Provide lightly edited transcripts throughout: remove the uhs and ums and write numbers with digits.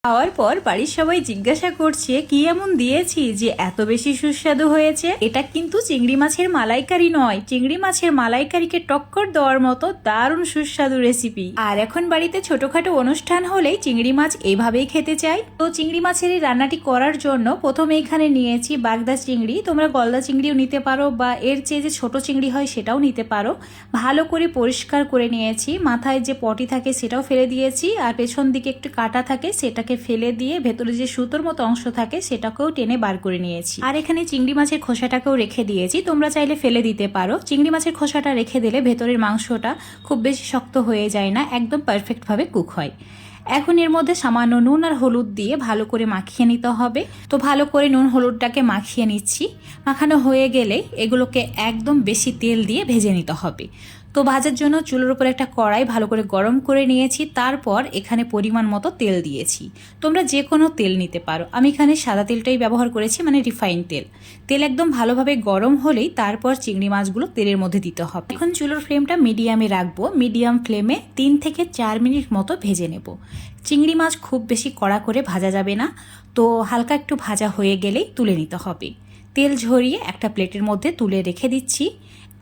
খাওয়ার পর বাড়ির সবাই জিজ্ঞাসা করছে কি এমন দিয়েছি যে এত বেশি সুস্বাদু হয়েছে। এটা কিন্তু চিংড়ি মাছের মালাইকারি নয়, চিংড়ি মাছের মালাইকারিকে টক্কর দেওয়ার মতো দারুণ সুস্বাদু রেসিপি। আর এখন বাড়িতে ছোটখাটো অনুষ্ঠান হলেই চিংড়ি মাছ এইভাবেই খেতে চাই। তো চিংড়ি মাছের এই রান্নাটি করার জন্য প্রথমে এখানে নিয়েছি বাগদা চিংড়ি। তোমরা গলদা চিংড়িও নিতে পারো বা এর চেয়ে যে ছোট চিংড়ি হয় সেটাও নিতে পারো। ভালো করে পরিষ্কার করে নিয়েছি, মাথায় যে পটি থাকে সেটাও ফেলে দিয়েছি, আর পেছন দিকে একটু কাটা থাকে সেটাকে ফেলে দিয়ে ভেতরে যে সুতোর মতো অংশ থাকে সেটাকেও টেনে বার করে নিয়েছি। আর এখানে চিংড়ি মাছের খোসাটাকেও রেখে দিয়েছি, তোমরা চাইলে ফেলে দিতে পারো। চিংড়ি মাছের খোসাটা রেখে দিলে ভেতরের মাংসটা খুব বেশি শক্ত হয়ে যায় না, একদম পারফেক্টভাবে কুক হয়। এখন এর মধ্যে সামান্য নুন আর হলুদ দিয়ে ভালো করে মাখিয়ে নিতে হবে। তো ভালো করে নুন হলুদটাকে মাখিয়ে নিচ্ছি। মাখানো হয়ে গেলে এগুলোকে একদম বেশি তেল দিয়ে ভেজে নিতে হবে। তো ভাজার জন্য চুলোর উপর একটা কড়াই ভালো করে গরম করে নিয়েছি, তারপর এখানে পরিমাণ মতো তেল দিয়েছি। তোমরা যে কোনো তেল নিতে পারো, আমি এখানে সাদা তেলটাই ব্যবহার করেছি, মানে রিফাইন তেল। তেল একদম ভালোভাবে গরম হলেই তারপর চিংড়ি মাছগুলো তেলের মধ্যে দিতে হবে। এখন চুলোর ফ্লেমটা মিডিয়ামে রাখবো, মিডিয়াম ফ্লেমে 3 থেকে 4 মিনিট মতো ভেজে নেব। চিংড়ি মাছ খুব বেশি কড়া করে ভাজা যাবে না, তো হালকা একটু ভাজা হয়ে গেলেই তুলে নিতে হবে। তেল ঝরিয়ে একটা প্লেটের মধ্যে তুলে রেখে দিচ্ছি।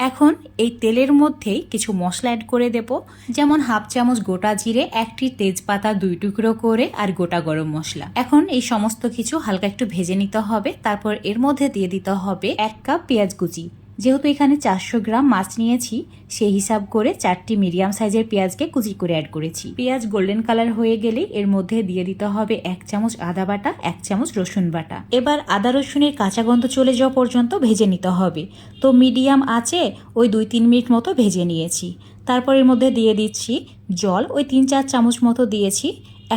এখন এই তেলের মধ্যেই কিছু মশলা অ্যাড করে দেব, যেমন হাফ চামচ গোটা জিরে, একটি তেজপাতা 2 টুকরো করে, আর গোটা গরম মশলা। এখন এই সমস্ত কিছু হালকা একটু ভেজে নিতে হবে। তারপর এর মধ্যে দিয়ে দিতে হবে 1 কাপ পেঁয়াজ কুচি। যেহেতু এখানে 400 গ্রাম মাছ নিয়েছি, সেই হিসাব করে 4টি মিডিয়াম সাইজের পেঁয়াজকে কুচি করে অ্যাড করেছি। পেঁয়াজ গোল্ডেন কালার হয়ে গেলেই এর মধ্যে দিয়ে দিতে হবে 1 চামচ আদা বাটা, 1 চামচ রসুন বাটা। এবার আদা রসুনের কাঁচা গন্ধ চলে যাওয়া পর্যন্ত ভেজে নিতে হবে। তো মিডিয়াম আঁচে ওই 2-3 মিনিট মতো ভেজে নিয়েছি। তারপর এর মধ্যে দিয়ে দিচ্ছি জল, ওই 3-4 চামচ মতো দিয়েছি।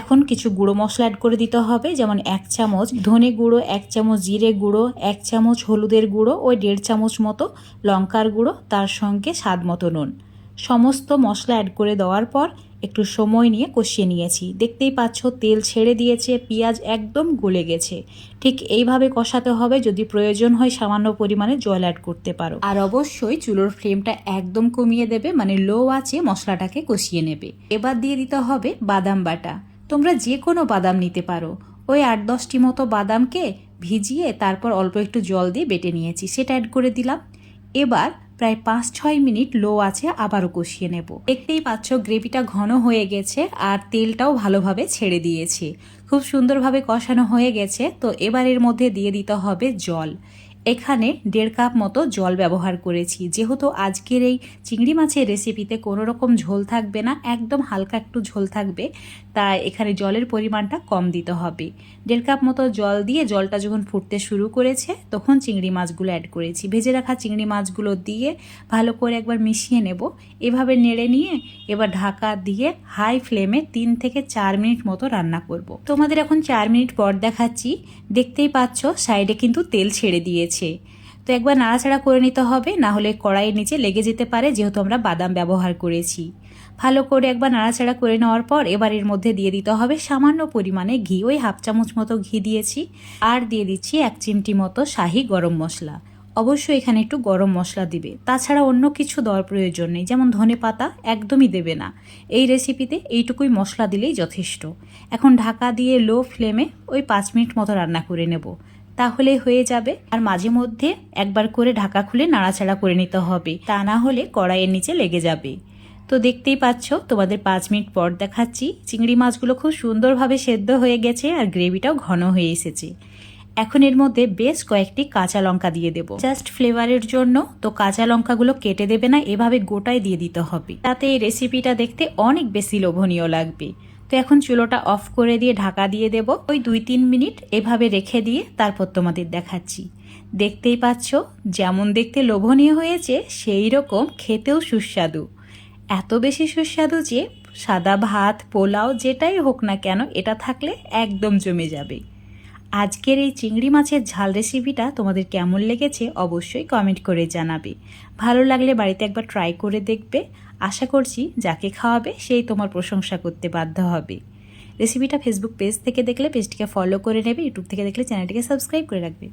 এখন কিছু গুঁড়ো মশলা অ্যাড করে দিতে হবে, যেমন 1 চামচ ধনে গুঁড়ো, 1 চামচ জিরে গুঁড়ো, 1 চামচ হলুদের গুঁড়ো, ওই 1.5 চামচ মতো লঙ্কার গুঁড়ো, তার সঙ্গে স্বাদ মতো নুন। সমস্ত মশলা অ্যাড করে দেওয়ার পর একটু সময় নিয়ে কষিয়ে নিয়েছি। দেখতেই পাচ্ছ তেল ছেড়ে দিয়েছে, পেঁয়াজ একদম গলে গেছে। ঠিক এইভাবে কষাতে হবে, যদি প্রয়োজন হয় সামান্য পরিমাণে জল অ্যাড করতে পারো। আর অবশ্যই চুলোর ফ্লেমটা একদম কমিয়ে দেবে, মানে লো আঁচে মশলাটাকে কষিয়ে নেবে। এবার দিয়ে দিতে হবে বাদাম বাটা। তোমরা যে কোনো বাদাম নিতে পারো। ওই 8-10টি মতো বাদামকে ভিজিয়ে তারপর অল্প একটু জল দিয়ে বেটে নিয়েছি, সেটা অ্যাড করে দিলাম। এবার প্রায় 5-6 মিনিট লো আছে আবারও কষিয়ে নেব। দেখতেই পাচ্ছ গ্রেভিটা ঘন হয়ে গেছে আর তেলটাও ভালোভাবে ছেড়ে দিয়েছে, খুব সুন্দরভাবে কষানো হয়ে গেছে। তো এবার এর মধ্যে দিয়ে দিতে হবে জল। এখানে 1.5 কাপ মতো জল ব্যবহার করেছি, যেহেতু আজকের এই চিংড়ি মাছের রেসিপিতে কোনো রকম ঝোল থাকবে না, একদম হালকা একটু ঝোল থাকবে, তাই এখানে জলের পরিমাণটা কম দিতে হবে। 1.5 কাপ মতো জল দিয়ে জলটা যখন ফুটতে শুরু করেছে তখন চিংড়ি মাছগুলো অ্যাড করেছি। ভেজে রাখা চিংড়ি মাছগুলো দিয়ে ভালো করে একবার মিশিয়ে নেব। এভাবে নেড়ে নিয়ে এবার ঢাকা দিয়ে হাই ফ্লেমে 3 থেকে 4 মিনিট মতো রান্না করব। তোমাদের এখন 4 মিনিট পর দেখাচ্ছি। দেখতেই পাচ্ছ সাইডে কিন্তু তেল ছেড়ে দিয়েছে। তো একবার নাড়াচাড়া করে নিতে হবে, না হলে কড়াইয়ের নিচে লেগে যেতে পারে, যেহেতু আমরা বাদাম ব্যবহার করেছি। ভালো করে একবার নাড়াচাড়া করে নেওয়ার পর এবার এর মধ্যে দিয়ে দিতে হবে সামান্য পরিমাণে ঘি, ওই হাফ চামচ মতো ঘি দিয়েছি। আর দিয়ে দিচ্ছি 1 চিমটি মতো শাহি গরম মশলা। অবশ্যই এখানে একটু গরম মশলা দিবে, তাছাড়া অন্য কিছু দেওয়ার প্রয়োজন নেই, যেমন ধনে পাতা একদমই দেবে না। এই রেসিপিতে এইটুকুই মশলা দিলেই যথেষ্ট। এখন ঢাকা দিয়ে লো ফ্লেমে ওই 5 মিনিট মতো রান্না করে নেব, তাহলে হয়ে যাবে। আর মাঝে মধ্যে একবার করে ঢাকা খুলে নাড়াচাড়া করে নিতে হবে, তা না হলে কড়াইয়ের নিচে লেগে যাবে। তো দেখতেই পাচ্ছ তোমাদের 5 মিনিট পর দেখাচ্ছি, চিংড়ি মাছগুলো খুব সুন্দরভাবে সেদ্ধ হয়ে গেছে আর গ্রেভিটাও ঘন হয়ে এসেছে। এখন এর মধ্যে বেশ কয়েকটি কাঁচা লঙ্কা দিয়ে দেব, জাস্ট ফ্লেভারের জন্য। তো কাঁচা লঙ্কাগুলো কেটে দেবে না, এভাবে গোটায় দিয়ে দিতে হবে, তাতে এই রেসিপিটা দেখতে অনেক বেশি লোভনীয় লাগবে। তো এখন চুলোটা অফ করে দিয়ে ঢাকা দিয়ে দেব, ওই 2-3 মিনিট এভাবে রেখে দিয়ে তারপর তোমাদের দেখাচ্ছি। দেখতেই পাচ্ছ যেমন দেখতে লোভনীয় হয়েছে, সেই রকম খেতেও সুস্বাদু। এত বেশি সুস্বাদু যে সাদা ভাত, পোলাও যেটাই হোক না কেন এটা থাকলে একদম জমে যাবে। আজকের এই চিংড়ি মাছের ঝাল রেসিপিটা তোমাদের কেমন লেগেছে অবশ্যই কমেন্ট করে জানাবে। ভালো লাগলে বাড়িতে একবার ট্রাই করে দেখবে। আশা করছি যাকে খাওয়াবে সেই তোমার প্রশংসা করতে বাধ্য হবে। রেসিপিটা ফেসবুক পেজ থেকে দেখলে পেজটিকে ফলো করে নেবে, ইউটিউব থেকে দেখলে চ্যানেলটিকে সাবস্ক্রাইব করে রাখবে।